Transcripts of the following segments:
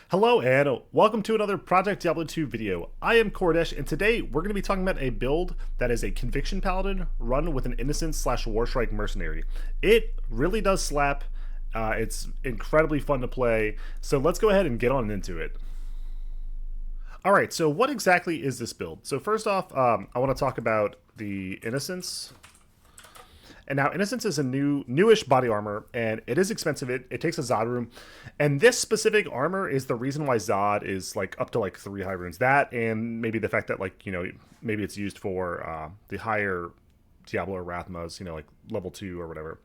Hello and welcome to another Project Diablo 2 video. I am Kordesh and today we're going to be talking about a build that is a Conviction Paladin run with an Innocence / Warstrike Mercenary. It really does slap. It's incredibly fun to play, so let's go ahead and get on into it. Alright, so what exactly is this build? So first off, I want to talk about the Innocence. And now Innocence is a newish body armor, and it is expensive. It takes a Zod room, and this specific armor is the reason why Zod is like up to like 3 high runes. That and maybe the fact that maybe it's used for the higher Diablo or Rathmas, like level 2 or whatever.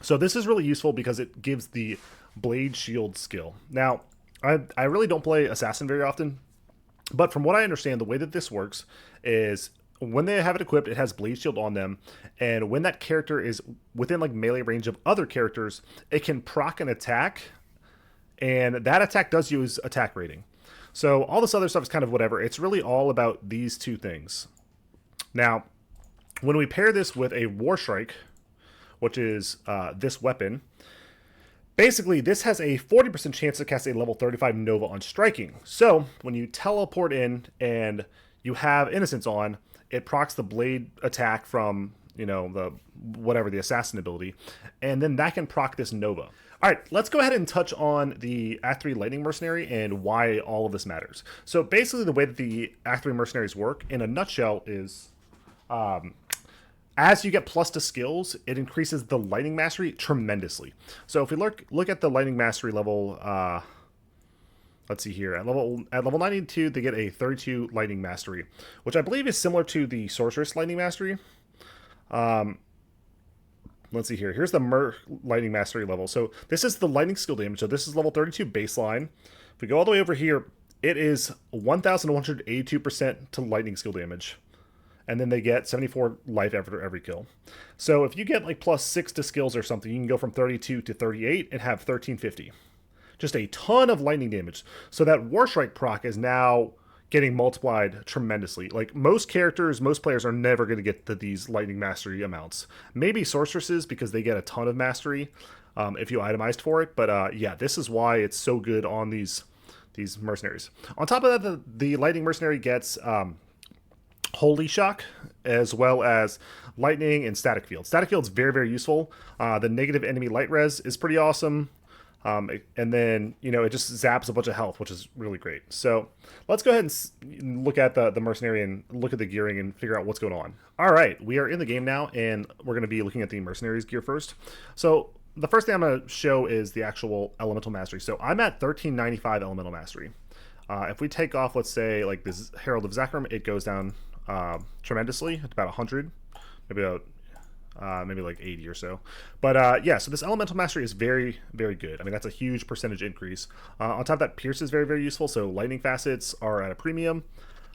So this is really useful because it gives the blade shield skill. Now I really don't play Assassin very often, but from what I understand, the way that this works is when they have it equipped, it has Blade Shield on them, and when that character is within like melee range of other characters, it can proc an attack, and that attack does use attack rating. So all this other stuff is kind of whatever. It's really all about these two things. Now, when we pair this with a Warstrike, which is this weapon, basically this has a 40% chance to cast a level 35 Nova on striking. So when you teleport in and you have Innocence on, it procs the blade attack from, the assassin ability, and then that can proc this Nova. All right, let's go ahead and touch on the Act 3 Lightning Mercenary and why all of this matters. So basically the way that the Act 3 Mercenaries work, in a nutshell, is as you get plus to skills, it increases the Lightning Mastery tremendously. So if we look at the Lightning Mastery level, let's see here. At level 92, they get a 32 Lightning Mastery, which I believe is similar to the Sorceress Lightning Mastery. Let's see here. Here's the Merc Lightning Mastery level. So this is the Lightning Skill damage. So this is level 32 baseline. If we go all the way over here, it is 1,182% to Lightning Skill damage. And then they get 74 life after every kill. So if you get like plus 6 to skills or something, you can go from 32 to 38 and have 1350. Just a ton of lightning damage. So that Warstrike proc is now getting multiplied tremendously. Like most players are never going to get to these lightning mastery amounts. Maybe sorceresses because they get a ton of mastery if you itemized for it. But yeah, this is why it's so good on these mercenaries. On top of that, the lightning mercenary gets Holy Shock, as well as lightning and static field. Static field's very, very useful. The negative enemy light res is pretty awesome. And then, it just zaps a bunch of health, which is really great. So let's go ahead and look at the mercenary and look at the gearing and figure out what's going on. All right, we are in the game now, and we're going to be looking at the mercenary's gear first. So the first thing I'm going to show is the actual elemental mastery. So I'm at 1395 elemental mastery. If we take off, let's say, like this Herald of Zachram, it goes down tremendously. It's about 100, maybe like 80 or so. But yeah, so this elemental mastery is very, very good. I mean, that's a huge percentage increase. On top of that, Pierce is very, very useful. So lightning facets are at a premium.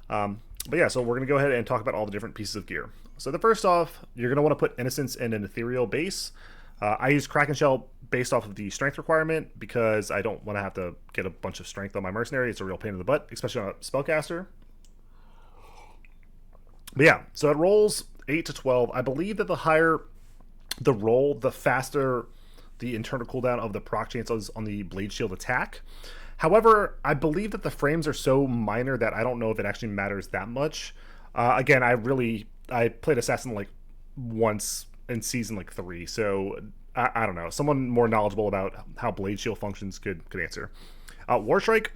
But yeah, so we're going to go ahead and talk about all the different pieces of gear. So the first off, you're going to want to put Innocence in an ethereal base. I use Kraken Shell based off of the strength requirement because I don't want to have to get a bunch of strength on my mercenary. It's a real pain in the butt, especially on a spellcaster. But yeah, so it rolls 8 to 12. I believe that the higher the roll, the faster the internal cooldown of the proc chances on the Blade Shield attack. However, I believe that the frames are so minor that I don't know if it actually matters that much. Again, I played Assassin like once in season like 3, so I don't know. Someone more knowledgeable about how Blade Shield functions could answer. Warstrike,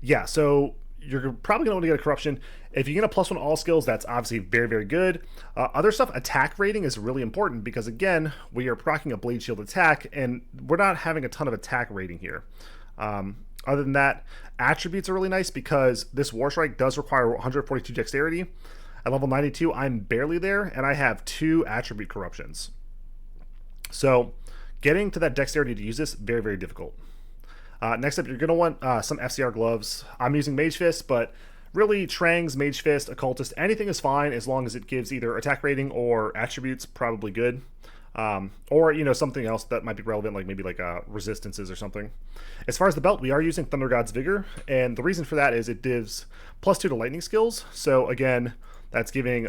yeah, so you're probably going to want to get a corruption. If you get a +1 all skills, that's obviously very, very good. Other stuff, attack rating is really important because, again, we are proccing a Blade Shield attack, and we're not having a ton of attack rating here. Other than that, attributes are really nice because this Warstrike does require 142 dexterity. At level 92, I'm barely there, and I have 2 attribute corruptions. So getting to that dexterity to use this, very, very difficult. Next up, you're going to want some FCR gloves. I'm using Mage Fist, but really Trang's, Mage Fist, Occultist, anything is fine as long as it gives either attack rating or attributes, probably good. Or, something else that might be relevant, like maybe like resistances or something. As far as the belt, we are using Thunder God's Vigor, and the reason for that is it gives +2 to lightning skills. So again, that's giving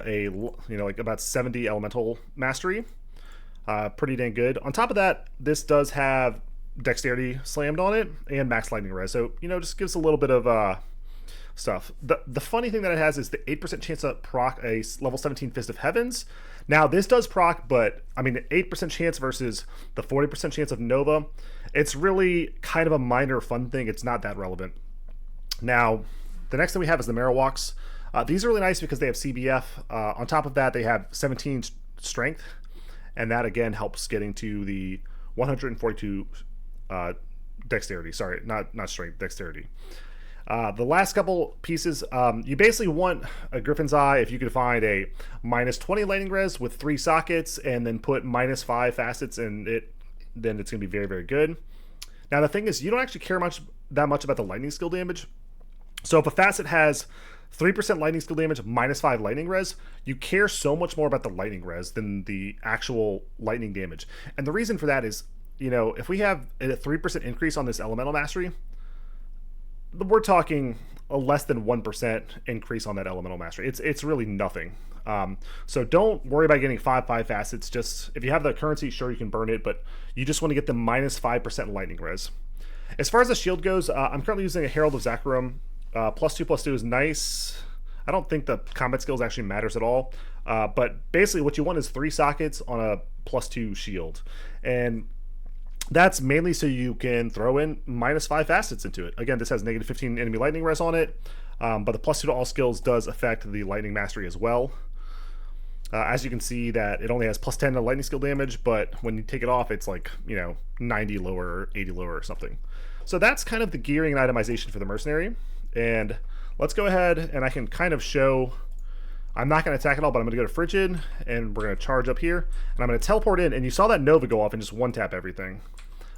like about 70 elemental mastery. Pretty dang good. On top of that, this does have dexterity slammed on it, and max lightning res. So, you know, just gives a little bit of stuff. The funny thing that it has is the 8% chance to proc a level 17 Fist of Heavens. Now, this does proc, but, I mean, 8% chance versus the 40% chance of Nova, it's really kind of a minor fun thing. It's not that relevant. Now, the next thing we have is the Marowaks. These are really nice because they have CBF. On top of that, they have 17 strength, and that, again, helps getting to the 142 dexterity. Sorry, not strength, dexterity. The last couple pieces, you basically want a Griffin's Eye if you could find a minus 20 lightning res with 3 sockets and then put minus 5 facets in it, then it's going to be very, very good. Now, the thing is, you don't actually care that much about the lightning skill damage. So if a facet has 3% lightning skill damage, minus 5 lightning res, you care so much more about the lightning res than the actual lightning damage. And the reason for that is, you know, if we have a 3% increase on this elemental mastery, we're talking a less than 1% increase on that elemental mastery. It's really nothing. So don't worry about getting 5 facets. Just if you have the currency, sure, you can burn it, but you just want to get the minus 5% lightning res. As far as the shield goes, I'm currently using a Herald of Zakarum. +2/+2 is nice. I don't think the combat skills actually matters at all. But basically what you want is 3 sockets on a +2 shield. And that's mainly so you can throw in minus 5 facets into it. Again, this has negative 15 enemy lightning res on it, but the +2 to all skills does affect the lightning mastery as well. As you can see that it only has +10 to lightning skill damage, but when you take it off, it's like, you know, 90 lower or 80 lower or something. So that's kind of the gearing and itemization for the mercenary. And let's go ahead and I can kind of show, I'm not going to attack it all, but I'm going to go to Frigid and we're going to charge up here and I'm going to teleport in, and you saw that Nova go off and just one tap everything.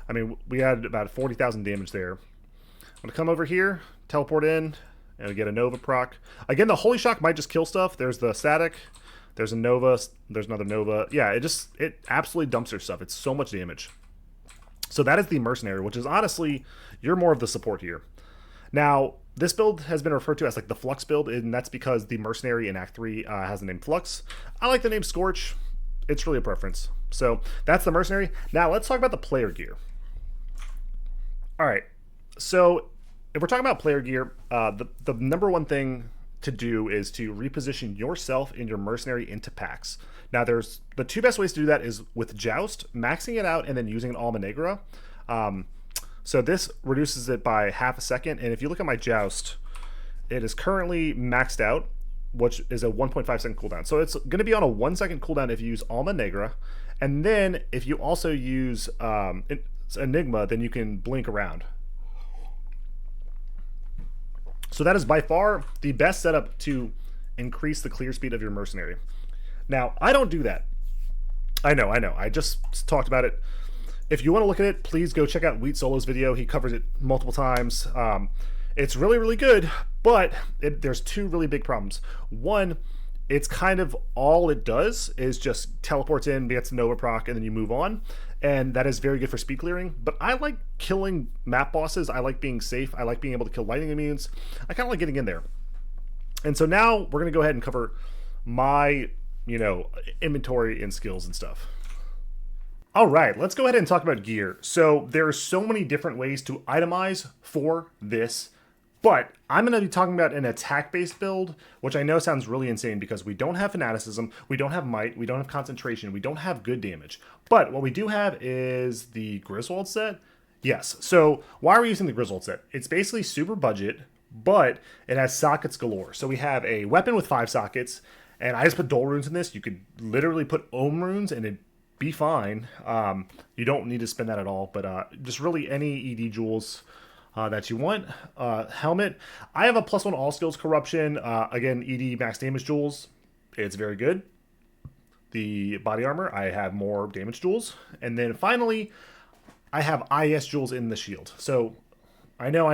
I mean, we had about 40,000 damage there. I'm going to come over here, teleport in, and we get a Nova proc. Again, the Holy Shock might just kill stuff. There's the static, there's a Nova, there's another Nova. Yeah, it absolutely dumps their stuff. It's so much damage. So that is the mercenary, which is honestly, you're more of the support here. Now, this build has been referred to as like the Flux build, and that's because the mercenary in Act 3 has the name Flux. I like the name Scorch. It's really a preference. So that's the mercenary. Now let's talk about the player gear. All right, so if we're talking about player gear, the number one thing to do is to reposition yourself and your mercenary into packs. Now, there's the 2 best ways to do that is with Joust, maxing it out, and then using an Alma Negra. So this reduces it by half a second, and if you look at my Joust, it is currently maxed out, which is a 1.5 second cooldown. So it's going to be on a 1 second cooldown if you use Alma Negra, and then if you also use Enigma, then you can blink around. So that is by far the best setup to increase the clear speed of your mercenary. Now, I don't do that. I know. I just talked about it. If you want to look at it, please go check out Wheat Solo's video. He covers it multiple times. It's really, really good, but there's 2 really big problems. One, it's kind of all it does is just teleports in, gets Nova proc, and then you move on. And that is very good for speed clearing. But I like killing map bosses. I like being safe. I like being able to kill lightning immunes. I kind of like getting in there. And so now we're going to go ahead and cover my, you know, inventory and skills and stuff. All right, let's go ahead and talk about gear. So there are so many different ways to itemize for this, but I'm going to be talking about an attack-based build, which I know sounds really insane because we don't have fanaticism, we don't have might, we don't have concentration, we don't have good damage. But what we do have is the Griswold set. Yes, so why are we using the Griswold set? It's basically super budget, but it has sockets galore. So we have a weapon with 5 sockets, and I just put Dole runes in this. You could literally put Ohm runes and it'd be fine. You don't need to spend that at all, but just really any ED jewels that you want. Helmet, I have a +1 all skills corruption. Again, ED max damage jewels, it's very good. The body armor, I have more damage jewels. And then finally, I have IS jewels in the shield. So I know,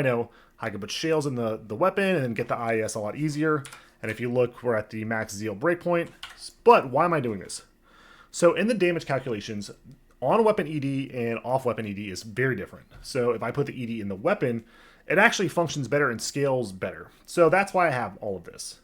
I can put shales in the weapon and then get the IS a lot easier. And if you look, we're at the max Zeal breakpoint. But why am I doing this? So in the damage calculations, on weapon ED and off weapon ED is very different. So if I put the ED in the weapon, it actually functions better and scales better. So that's why I have all of this.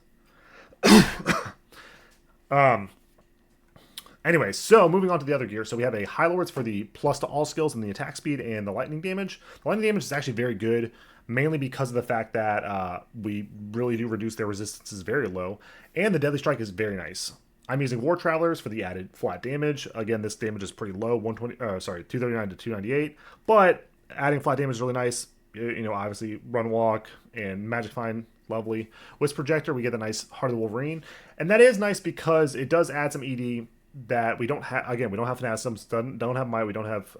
Anyway, so moving on to the other gear. So we have a High Lords for the plus to all skills and the attack speed and the lightning damage. The lightning damage is actually very good, mainly because of the fact that we really do reduce their resistances very low. And the Deadly Strike is very nice. I'm using War Travelers for the added flat damage. Again, this damage is pretty low, 239 to 298. But adding flat damage is really nice. You know, obviously, Run Walk and Magic Find, lovely. Wisp Projector, we get the nice Heart of the Wolverine. And that is nice because it does add some ED that we don't have. Again, we don't have Phanaticism, don't have Might, we don't have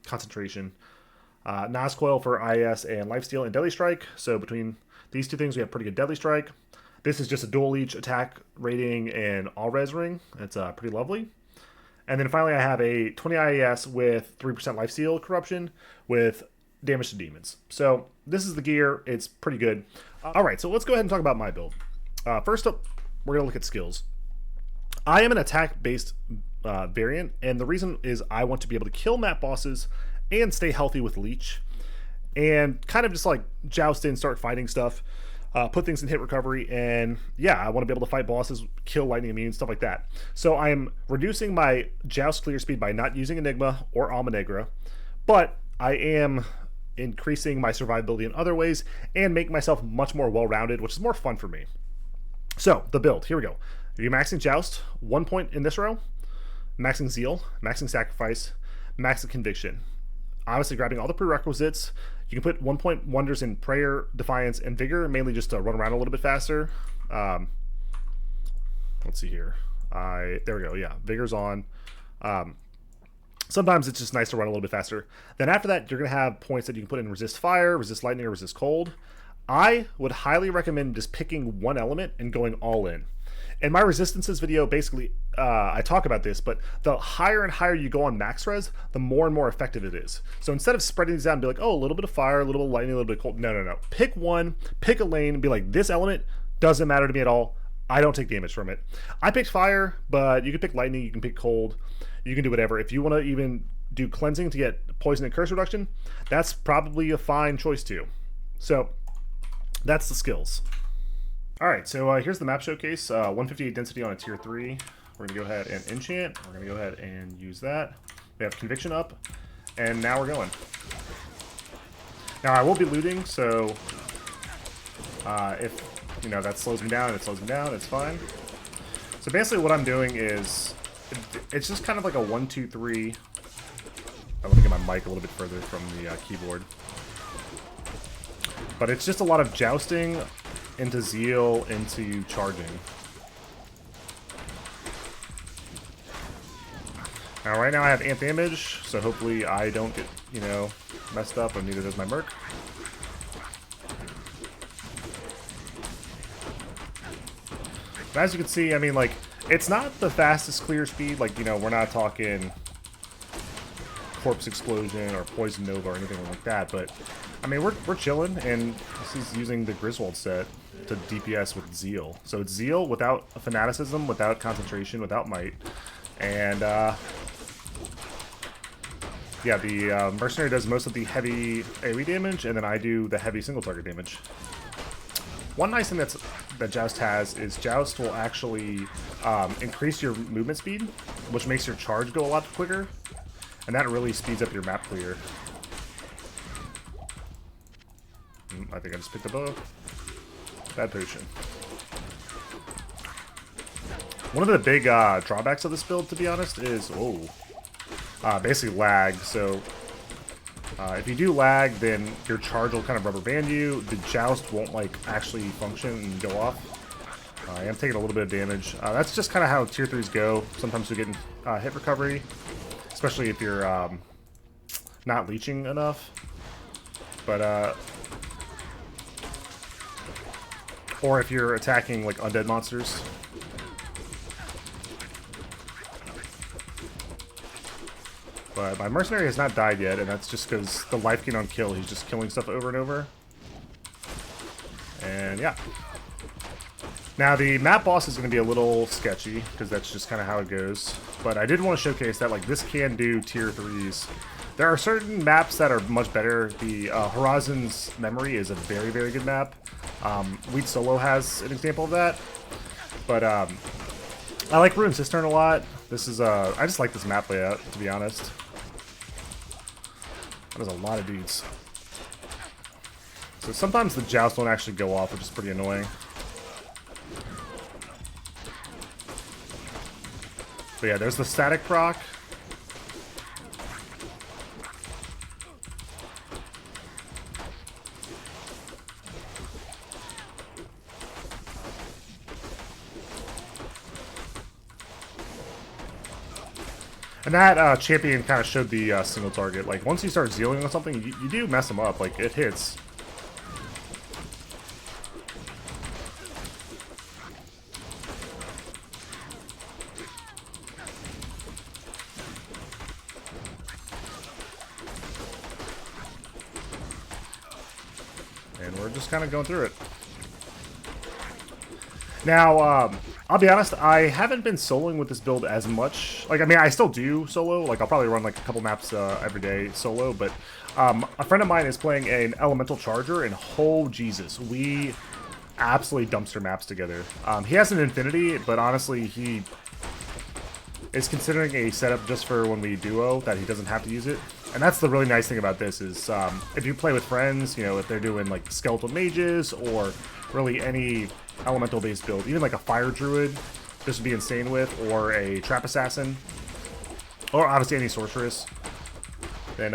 Concentration. Nas Coil for IS and Lifesteal and Deadly Strike. So between these two things, we have pretty good Deadly Strike. This is just a dual leech attack rating and all res ring. It's pretty lovely. And then finally, I have a 20 IES with 3% Lifesteal Corruption with damage to demons. So this is the gear. It's pretty good. All right, so let's go ahead and talk about my build. First up, we're going to look at skills. I am an attack-based variant, and the reason is I want to be able to kill map bosses and stay healthy with leech, and kind of just like joust in, start fighting stuff, put things in hit recovery, and yeah, I want to be able to fight bosses, kill lightning immune, stuff like that. So I am reducing my joust clear speed by not using Enigma or Alma Negra, but I am increasing my survivability in other ways and make myself much more well-rounded, which is more fun for me. So the build, here we go. You're maxing Joust, 1 point in this row, maxing Zeal, maxing Sacrifice, maxing Conviction. Obviously grabbing all the prerequisites. You can put 1 point wonders in Prayer, Defiance, and Vigor, mainly just to run around a little bit faster. Let's see here. There we go, yeah, Vigor's on. Sometimes it's just nice to run a little bit faster. Then after that, you're going to have points that you can put in Resist Fire, Resist Lightning, or Resist Cold. I would highly recommend just picking one element and going all in. In my resistances video, basically, I talk about this, but the higher and higher you go on max res, the more and more effective it is. So instead of spreading these out and be like, oh, a little bit of fire, a little bit of lightning, a little bit of cold. No. Pick one, pick a lane, and be like, this element doesn't matter to me at all. I don't take damage from it. I picked fire, but you can pick lightning, you can pick cold, you can do whatever. If you want to even do cleansing to get poison and curse reduction, that's probably a fine choice too. So that's the skills. All right, so here's the map showcase. 158 density on a tier 3. We're gonna go ahead and enchant. We're gonna go ahead and use that. We have conviction up, and now we're going. Now I will be looting, so if you know that slows me down, it slows me down. It's fine. So basically, what I'm doing is it's just kind of like a 1, 2, 3. I want to get my mic a little bit further from the keyboard, but it's just a lot of jousting into Zeal, into charging. Now right now I have amp damage, so hopefully I don't get, you know, messed up, and neither does my Merc. But as you can see, I mean, like, it's not the fastest clear speed, like, you know, we're not talking Corpse Explosion or Poison Nova or anything like that, but I mean, we're chilling, and this is using the Griswold set to DPS with Zeal. So it's Zeal without Fanaticism, without Concentration, without Might. And yeah, the Mercenary does most of the heavy AoE damage, and then I do the heavy single target damage. One nice thing that Joust has is Joust will actually increase your movement speed, which makes your charge go a lot quicker, and that really speeds up your map clear. I think I just picked up a bad potion. One of the big drawbacks of this build, to be honest, is basically lag. So if you do lag, then your charge will kind of rubber band you. The Joust won't like actually function and go off. I am taking a little bit of damage. That's just kind of how tier 3s go. Sometimes you're getting hit recovery, especially if you're not leeching enough. But or if you're attacking like undead monsters. But my mercenary has not died yet, and that's just because the life gain on kill, he's just killing stuff over and over. And yeah. Now the map boss is going to be a little sketchy, because that's just kind of how it goes. But I did want to showcase that like this can do tier 3s. There are certain maps that are much better. The Horizon's Memory is a very, very good map. Weed Solo has an example of that. But I like Ruin Cistern a lot. This is I just like this map layout, to be honest. There's a lot of dudes. So sometimes the jousts don't actually go off, which is pretty annoying. But yeah, there's the static proc. And that champion kind of showed the single target. Like, once you start zealing on something, you do mess them up. Like, it hits. And we're just kind of going through it. Now, I'll be honest, I haven't been soloing with this build as much. Like, I mean, I still do solo. Like, I'll probably run, like, a couple maps every day solo. But a friend of mine is playing an Elemental Charger, and oh, Jesus, we absolutely dumpster maps together. He has an Infinity, but honestly, he is considering a setup just for when we duo, that he doesn't have to use it. And that's the really nice thing about this is if you play with friends, you know, if they're doing, like, Skeletal Mages or really any elemental-based build, even like a Fire Druid, this would be insane with, or a Trap Assassin, or obviously any Sorceress, then,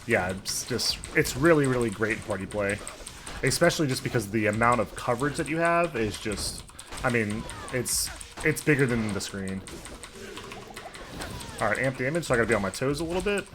yeah, it's really, really great party play. Especially just because the amount of coverage that you have is just, I mean, it's bigger than the screen. Alright, amp damage, so I gotta be on my toes a little bit.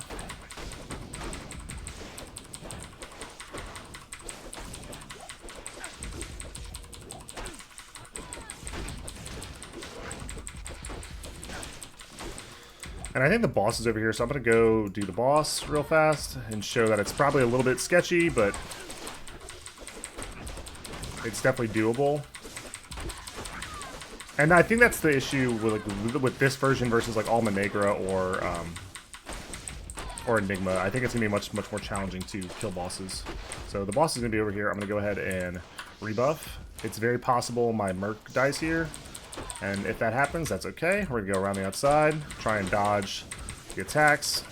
And I think the boss is over here, so I'm going to go do the boss real fast and show that it's probably a little bit sketchy, but it's definitely doable. And I think that's the issue with this version versus like Alma Negra or Enigma. I think it's going to be much more challenging to kill bosses. So the boss is going to be over here. I'm going to go ahead and rebuff. It's very possible my Merc dies here. And if that happens, that's okay. We're going to go around the outside, try and dodge the attacks.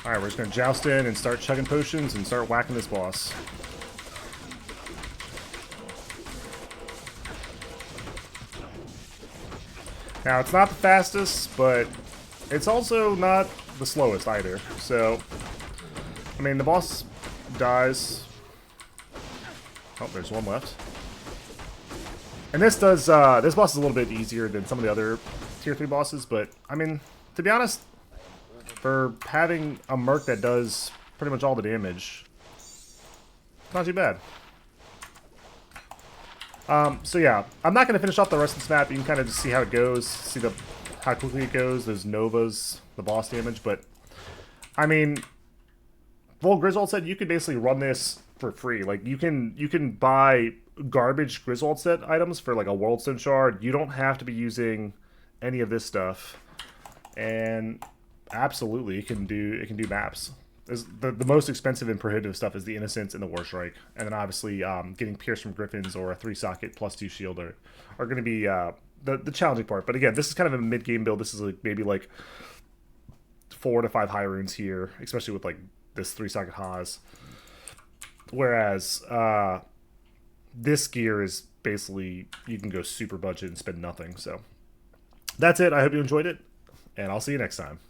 Alright, we're just going to joust in and start chugging potions and start whacking this boss. Now, it's not the fastest, but it's also not the slowest either. So, I mean, the boss dies. Oh, there's one left. And this does, this boss is a little bit easier than some of the other tier 3 bosses, but, I mean, to be honest, for having a Merc that does pretty much all the damage, not too bad. So yeah, I'm not going to finish off the rest of this map. You can kind of just see how it goes, see how quickly it goes. Those Novas, the boss damage, but, I mean, Vol Griswold said you could basically run this for free. Like, you can buy garbage Griswold set items for like a Worldstone shard. You don't have to be using any of this stuff, and absolutely it can do maps. The most expensive and prohibitive stuff is the Innocence and the War Strike, and then obviously getting Pierce from Griffins or a 3-socket +2 shield are going to be the challenging part. But again, this is kind of a mid game build. This is like maybe like 4 to 5 high runes here, especially with like this 3-socket Haas. Whereas this gear is basically, you can go super budget and spend nothing. So that's it. I hope you enjoyed it, and I'll see you next time.